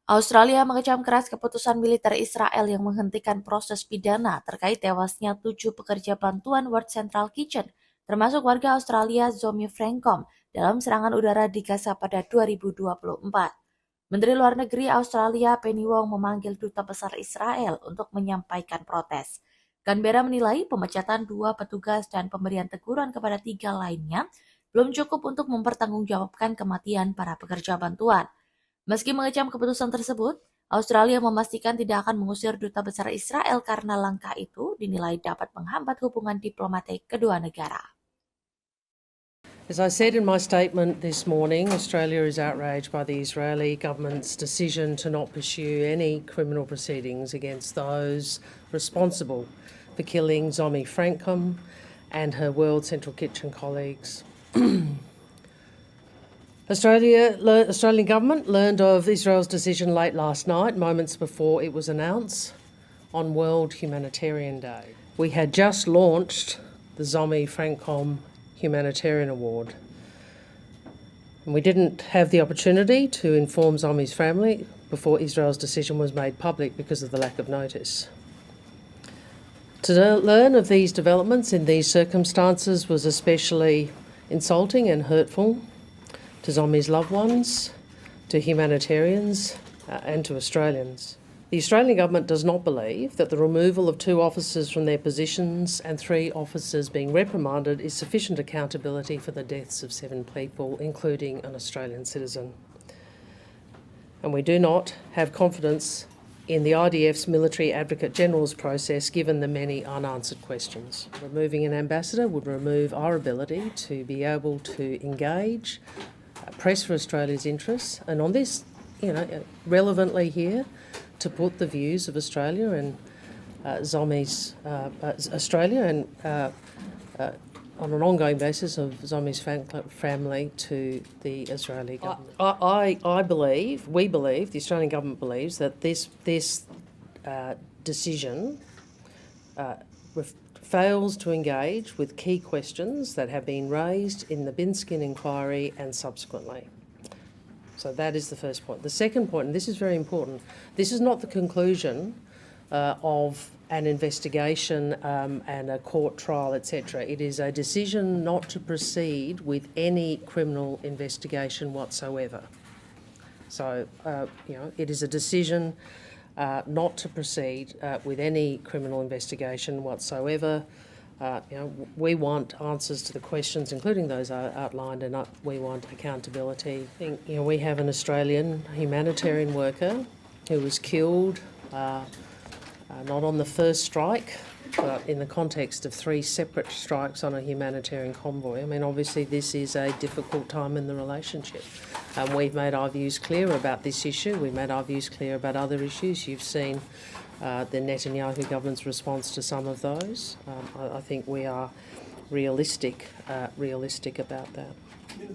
Australia mengecam keras keputusan militer Israel yang menghentikan proses pidana terkait tewasnya 7 pekerja bantuan World Central Kitchen, termasuk warga Australia Zomi Frankom, dalam serangan udara di Gaza pada 2024. Menteri Luar Negeri Australia Penny Wong memanggil Duta Besar Israel untuk menyampaikan protes. Canberra menilai pemecatan 2 petugas dan pemberian teguran kepada 3 lainnya belum cukup untuk mempertanggungjawabkan kematian para pekerja bantuan. Meski mengecam keputusan tersebut, Australia memastikan tidak akan mengusir Duta Besar Israel karena langkah itu dinilai dapat menghambat hubungan diplomatik kedua negara. As I said in my statement this morning, Australia is outraged by the Israeli government's decision to not pursue any criminal proceedings against those responsible for killing Zomi Frankom and her World Central Kitchen colleagues. Australian government learned of Israel's decision late last night, moments before it was announced, on World Humanitarian Day. We had just launched the Zomi Frankom Humanitarian Award, and we didn't have the opportunity to inform Zomi's family before Israel's decision was made public because of the lack of notice. To learn of these developments in these circumstances was especially insulting and hurtful to Zomi's loved ones, to humanitarians and to Australians. The Australian government does not believe that the removal of 2 officers from their positions and 3 officers being reprimanded is sufficient accountability for the deaths of 7 people, including an Australian citizen. And we do not have confidence in the IDF's Military Advocate General's process given the many unanswered questions. Removing an ambassador would remove our ability to be able to engage, press for Australia's interests, and on this, relevantly here, to put the views of Australia and Zomi's Australia and on an ongoing basis of Zomi's family to the Israeli government. I believe, we believe, the Australian government believes that this decision fails to engage with key questions that have been raised in the Binskin inquiry and subsequently. So that is the first point. The second point, and this is very important, this is not the conclusion of an investigation and a court trial, etc. It is a decision not to proceed with any criminal investigation whatsoever. So, it is a decision not to proceed with any criminal investigation whatsoever. We want answers to the questions, including those outlined, and we want accountability. We have an Australian humanitarian worker who was killed not on the first strike, but in the context of 3 separate strikes on a humanitarian convoy. I mean, obviously this is a difficult time in the relationship. We've made our views clear about this issue. We've made our views clear about other issues. You've seen the Netanyahu government's response to some of those. I think we are realistic about that.